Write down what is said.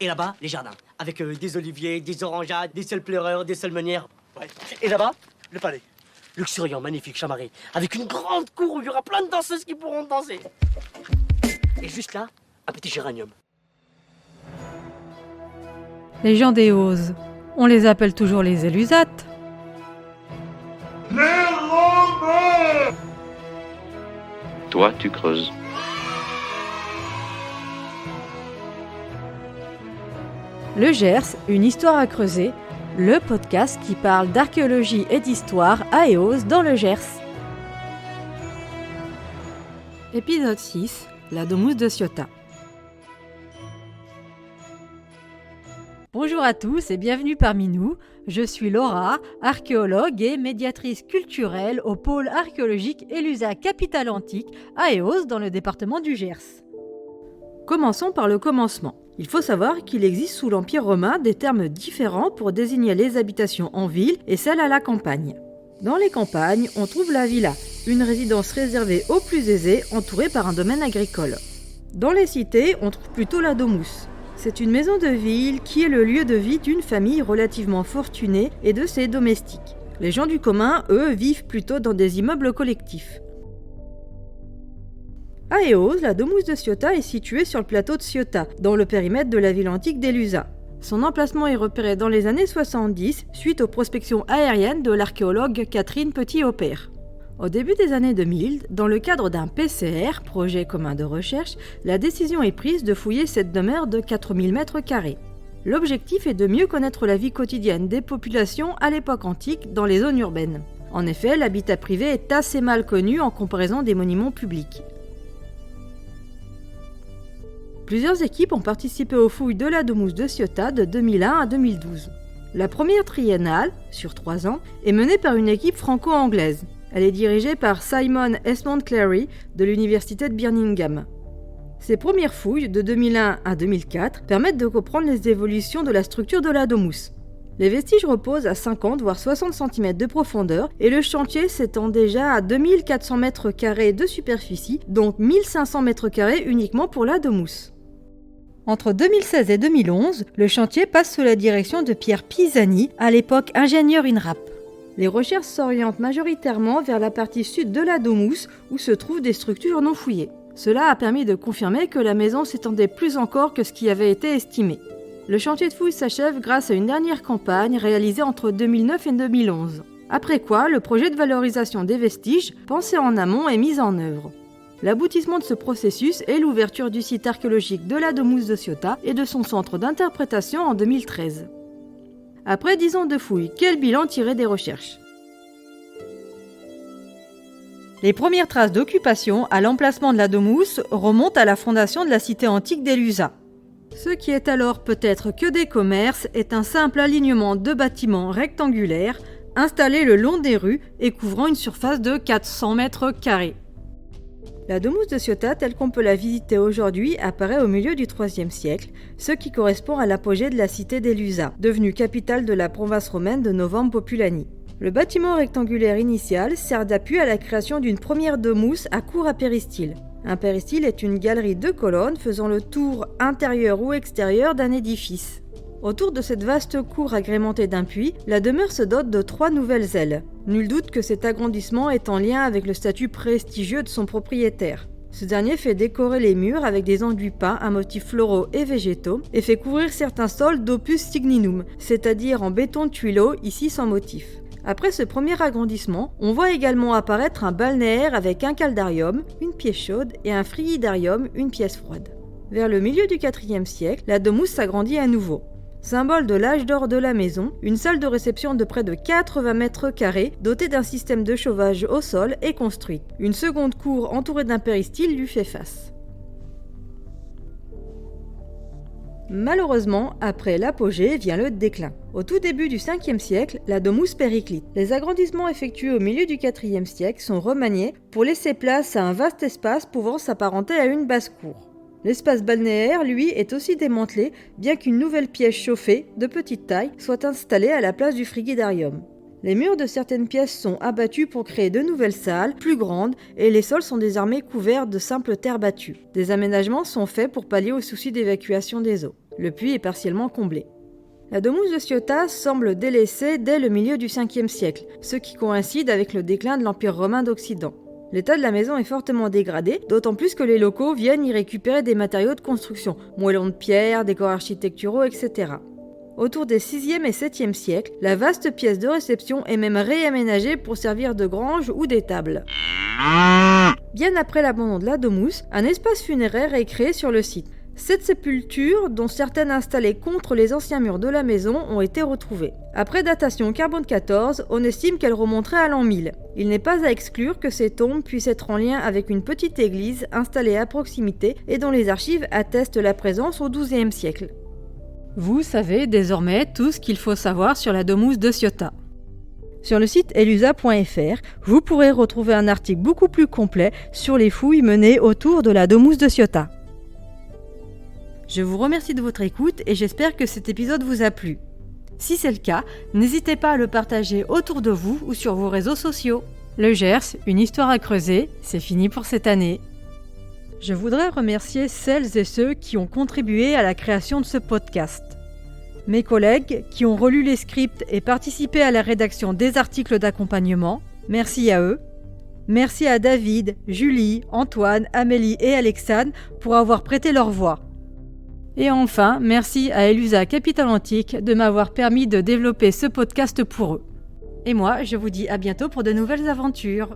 Et là-bas, les jardins. Avec des oliviers, des orangeades, des seuls pleureurs, des seules meunières. Ouais. Et là-bas, le palais. Luxuriant, magnifique, chamarré. Avec une grande cour où il y aura plein de danseuses qui pourront danser. Et juste là, un petit géranium. Les gens d'Eauze, on les appelle toujours les Élusates. Les Romains! Toi, tu creuses. Le Gers, une histoire à creuser, le podcast qui parle d'archéologie et d'histoire à Eauze dans le Gers. Épisode 6, la Domus de Ciotat. Bonjour à tous et bienvenue parmi nous. Je suis Laura, archéologue et médiatrice culturelle au pôle archéologique Élusa Capitale Antique à Eauze dans le département du Gers. Commençons par le commencement. Il faut savoir qu'il existe sous l'Empire romain des termes différents pour désigner les habitations en ville et celles à la campagne. Dans les campagnes, on trouve la villa, une résidence réservée aux plus aisés entourée par un domaine agricole. Dans les cités, on trouve plutôt la domus. C'est une maison de ville qui est le lieu de vie d'une famille relativement fortunée et de ses domestiques. Les gens du commun, eux, vivent plutôt dans des immeubles collectifs. À Eauze, la Domus de Ciotat est située sur le plateau de Ciotat, dans le périmètre de la ville antique d'Élusa. Son emplacement est repéré dans les années 70 suite aux prospections aériennes de l'archéologue Catherine Petit-Aupert. Au début des années 2000, dans le cadre d'un PCR, projet commun de recherche, la décision est prise de fouiller cette demeure de 4000 m². L'objectif est de mieux connaître la vie quotidienne des populations à l'époque antique dans les zones urbaines. En effet, l'habitat privé est assez mal connu en comparaison des monuments publics. Plusieurs équipes ont participé aux fouilles de la Domus de Ciotat de 2001 à 2012. La première triennale, sur 3 ans, est menée par une équipe franco-anglaise. Elle est dirigée par Simon Esmond Clary de l'université de Birmingham. Ces premières fouilles, de 2001 à 2004, permettent de comprendre les évolutions de la structure de la Domus. Les vestiges reposent à 50 voire 60 cm de profondeur et le chantier s'étend déjà à 2400 m² de superficie, dont 1500 m² uniquement pour la Domus. Entre 2016 et 2011, le chantier passe sous la direction de Pierre Pisani, à l'époque ingénieur INRAP. Les recherches s'orientent majoritairement vers la partie sud de la Domus, où se trouvent des structures non fouillées. Cela a permis de confirmer que la maison s'étendait plus encore que ce qui avait été estimé. Le chantier de fouilles s'achève grâce à une dernière campagne réalisée entre 2009 et 2011. Après quoi, le projet de valorisation des vestiges, pensé en amont, est mis en œuvre. L'aboutissement de ce processus est l'ouverture du site archéologique de la Domus de Ciotat et de son centre d'interprétation en 2013. Après 10 ans de fouilles, quel bilan tirer des recherches ? Les premières traces d'occupation à l'emplacement de la Domus remontent à la fondation de la cité antique d'Élusa. Ce qui est alors peut-être que des commerces est un simple alignement de bâtiments rectangulaires installés le long des rues et couvrant une surface de 400 m². La Domus de Ciotat, telle qu'on peut la visiter aujourd'hui, apparaît au milieu du IIIe siècle, ce qui correspond à l'apogée de la cité d'Élusa, devenue capitale de la province romaine de Novum Populani. Le bâtiment rectangulaire initial sert d'appui à la création d'une première domus à cour à péristyle. Un péristyle est une galerie de colonnes faisant le tour intérieur ou extérieur d'un édifice. Autour de cette vaste cour agrémentée d'un puits, la demeure se dote de 3 nouvelles ailes. Nul doute que cet agrandissement est en lien avec le statut prestigieux de son propriétaire. Ce dernier fait décorer les murs avec des enduits peints à motifs floraux et végétaux et fait couvrir certains sols d'opus signinum, c'est-à-dire en béton tuileau, ici sans motif. Après ce premier agrandissement, on voit également apparaître un balnéaire avec un caldarium, une pièce chaude, et un frigidarium, une pièce froide. Vers le milieu du IVe siècle, la Domus s'agrandit à nouveau. Symbole de l'âge d'or de la maison, une salle de réception de près de 80 m², dotée d'un système de chauffage au sol, est construite. Une seconde cour entourée d'un péristyle lui fait face. Malheureusement, après l'apogée vient le déclin. Au tout début du Ve siècle, la Domus périclite. Les agrandissements effectués au milieu du IVe siècle sont remaniés pour laisser place à un vaste espace pouvant s'apparenter à une basse-cour. L'espace balnéaire, lui, est aussi démantelé, bien qu'une nouvelle pièce chauffée, de petite taille, soit installée à la place du frigidarium. Les murs de certaines pièces sont abattus pour créer de nouvelles salles, plus grandes, et les sols sont désormais couverts de simples terres battues. Des aménagements sont faits pour pallier aux soucis d'évacuation des eaux. Le puits est partiellement comblé. La Domus de Ciotat semble délaissée dès le milieu du 5e siècle, ce qui coïncide avec le déclin de l'Empire romain d'Occident. L'état de la maison est fortement dégradé, d'autant plus que les locaux viennent y récupérer des matériaux de construction, moellons de pierre, décors architecturaux, etc. Autour des 6e et 7e siècles, la vaste pièce de réception est même réaménagée pour servir de grange ou d'étable. Bien après l'abandon de la Domus, un espace funéraire est créé sur le site. 7 sépultures, dont certaines installées contre les anciens murs de la maison, ont été retrouvées. Après datation carbone 14, on estime qu'elles remonteraient à l'an 1000. Il n'est pas à exclure que ces tombes puissent être en lien avec une petite église installée à proximité et dont les archives attestent la présence au XIIe siècle. Vous savez désormais tout ce qu'il faut savoir sur la Domus de Ciotat. Sur le site elusa.fr, vous pourrez retrouver un article beaucoup plus complet sur les fouilles menées autour de la Domus de Ciotat. Je vous remercie de votre écoute et j'espère que cet épisode vous a plu. Si c'est le cas, n'hésitez pas à le partager autour de vous ou sur vos réseaux sociaux. Le Gers, une histoire à creuser, c'est fini pour cette année. Je voudrais remercier celles et ceux qui ont contribué à la création de ce podcast. Mes collègues qui ont relu les scripts et participé à la rédaction des articles d'accompagnement, merci à eux. Merci à David, Julie, Antoine, Amélie et Alexandre pour avoir prêté leur voix. Et enfin, merci à Elusa Capital Antique de m'avoir permis de développer ce podcast pour eux. Et moi, je vous dis à bientôt pour de nouvelles aventures.